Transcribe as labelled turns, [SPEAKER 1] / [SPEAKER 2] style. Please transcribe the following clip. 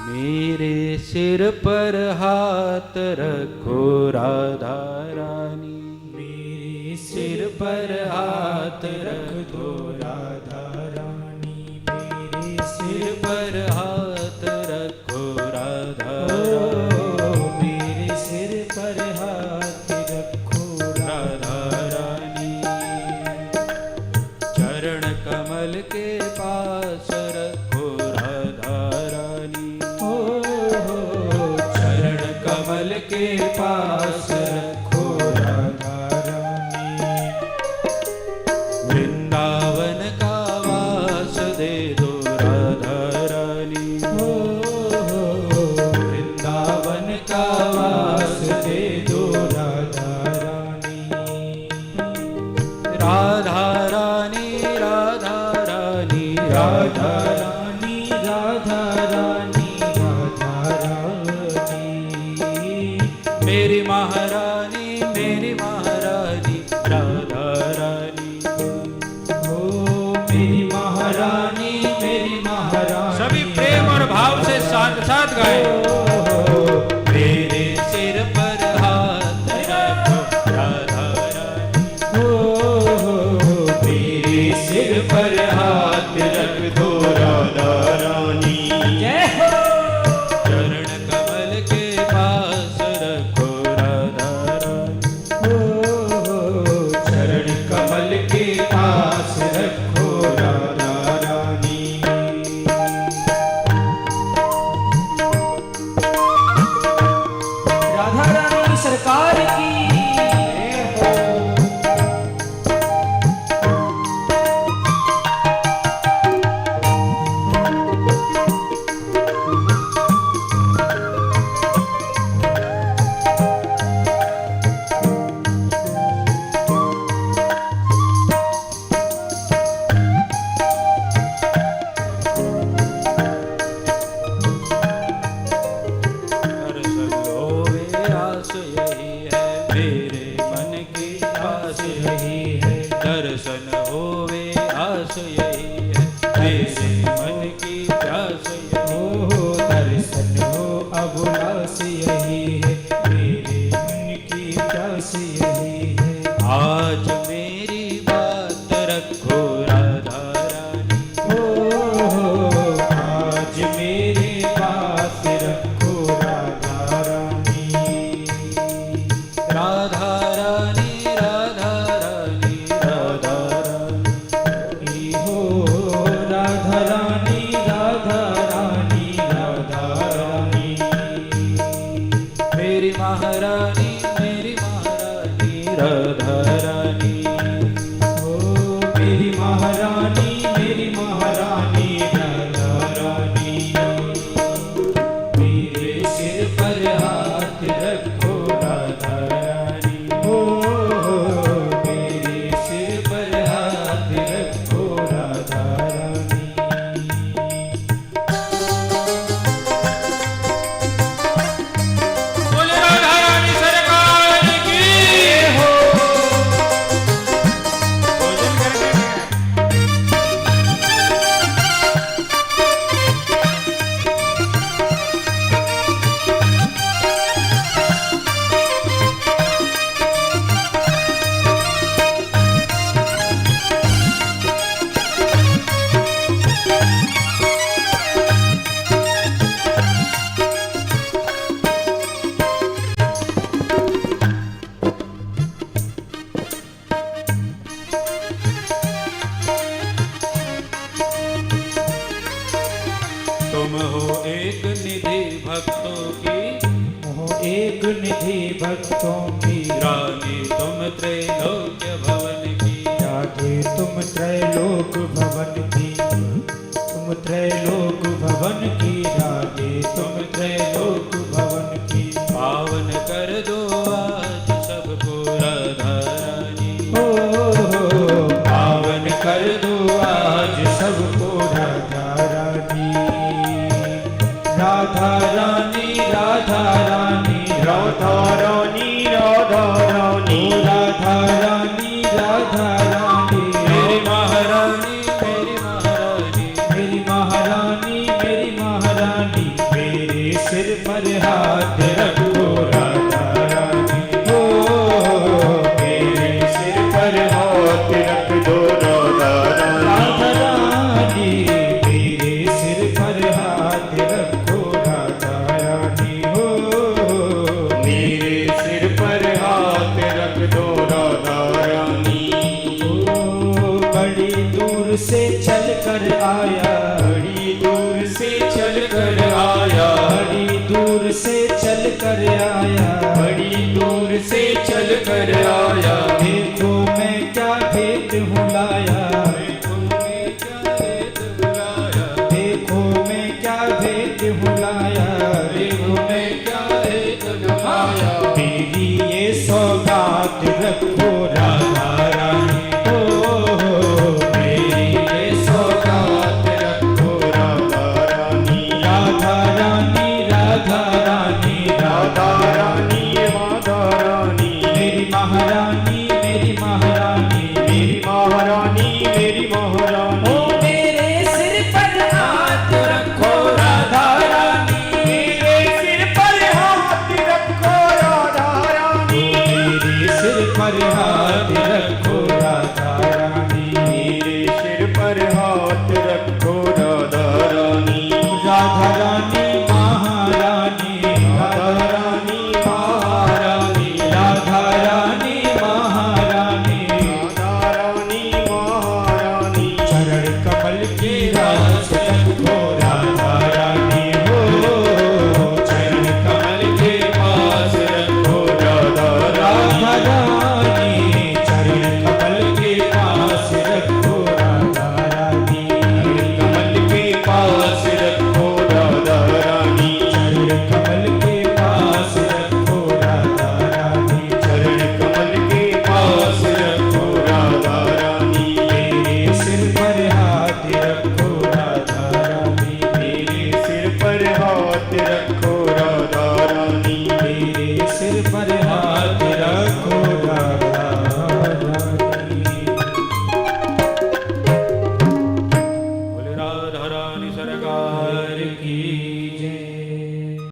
[SPEAKER 1] मेरे सिर पर हाथ रखो राधा रानी,
[SPEAKER 2] मेरे सिर पर हाथ रख दो राधा रानी, मेरे
[SPEAKER 1] सिर
[SPEAKER 2] सिर
[SPEAKER 1] पर हाथ रखो राधा रानी,
[SPEAKER 2] मेरे सिर पर हाथ रखो
[SPEAKER 1] राधा रानी। चरण कमल के पास रखो राधा रानी,
[SPEAKER 2] चरण कमल के पास रखो राधा रानी,
[SPEAKER 1] वृंदावन का वास दे दो राधा रानी,
[SPEAKER 2] वृंदावन का वास दे दो राधा रानी,
[SPEAKER 1] राधा रानी, राधा रानी,
[SPEAKER 2] राधा रानी, राधा रानी, राधा रानी,
[SPEAKER 1] मेरी महारानी, मेरी महारानी, राधा रानी।
[SPEAKER 2] ओ मेरी महारानी, मेरी महारानी।
[SPEAKER 1] सभी प्रेम और भाव से साथ साथ गाएं। मेरे सिर पर हाथ रखो राधा रानी,
[SPEAKER 2] मेरे सिर पर हाथ रख दो राधा रानी, जय हो।
[SPEAKER 1] चरण कमल के पास रखो राधा रानी,
[SPEAKER 2] चरण कमल के पास रखो राधा रानी, राधा रानी सरकार की जय हो।
[SPEAKER 1] दर्शन होवे आस यही है, मेरे मन की आस यही है। दर्शन होवे आस यही है, मेरे मन की प्यास यही
[SPEAKER 2] हो दर्शन हो अभिलाष यही है, मेरे मन की प्यास यही है।
[SPEAKER 1] आज मेरी बात रखो राधा रानी,
[SPEAKER 2] आज मेरे पास रखो राधा रानी,
[SPEAKER 1] राधा रानी, राधा रानी, राधा रानी।
[SPEAKER 2] हो राधा रानी, राधा रानी, राधा रानी,
[SPEAKER 1] मेरी महारानी, मेरी महारानी, राधा रानी।
[SPEAKER 2] हो मेरी महारानी, मेरी महारानी, राधा रानी, मेरे सिर पर हाथ रखो राधा रानी, हो मेरे सिर पर हाथ रखो राधा रानी।
[SPEAKER 1] बोले राधा रानी सरकार की हो। भोजन करके तुम हो एक निधि भक्तों की,
[SPEAKER 2] हो एक निधि भक्तों की,
[SPEAKER 1] रानी तुम त्रैलोक्य भवन की।
[SPEAKER 2] राधे तुम त्रैलोक भवन की, तुम त्रैलोक भवन की, राधे तुम त्रैलोक भवन की।
[SPEAKER 1] पावन कर दो आज सबको राधा रानी,
[SPEAKER 2] पावन कर दो आज सबको राधा रानी, राधा रानी, राधा रानी, राधा रानी, राधा रानी, राधा रानी, राधा रानी,
[SPEAKER 1] मेरी महारानी, मेरी महारानी,
[SPEAKER 2] मेरी महारानी, मेरी महारानी, सिर पर हाथ रखो राधा रानी हो, मेरे सिर पर हाथ रख दो राधा रानी, मेरे सिर पर हाथ रखो राधा रानी हो, मेरे सिर पर हाथ रख दो राधा रानी। बड़ी दूर से चल कर आया, बड़ी दूर से चल कर आया, बड़ी दूर से चल कर आया, बड़ी दूर से चल कर आया। देखो मैं क्या भेद हूँ लाया, देखो मैं क्या भेद बुलाया, देखो मैं क्या भेद हूँ लाया, देखो मैं क्या भेद बुलाया। मेरी ये सौगात रखो राधा रानी हो, मेरी ये सौगात रखो राधा रानी, राधा रानी, राधा रानी, राधा रानी, राधा रानी, मेरी महारानी, मेरी महारानी, मेरी महारानी, मेरी महारानी। ओ मेरे सिर पर हाथ रखो राधा रानी, मेरे सिर पर हाथ रखो राधा रानी, मेरे सिर पर हाथ रखो राधा रानी, मेरे सिर पर हाथ रखो राधा रानी। राधा रानी महारानी, राधा रानी महारानी, राधा रानी महारानी, राधा रानी महारानी। चरण कमल की रास रखो राधा रानी हो, चरण कमल के पास रखो राधा रानी, चरण कमल के पास रखो राधा रानी, कमल के पास रखो राधा रानी, चरण कमल के पास रखो राधा रानी, चरण कमल के पास रखो राधा रानी। मेरे सिर पर हाथ रखो राधा रानी, मेरे सिर पर हाथ रखो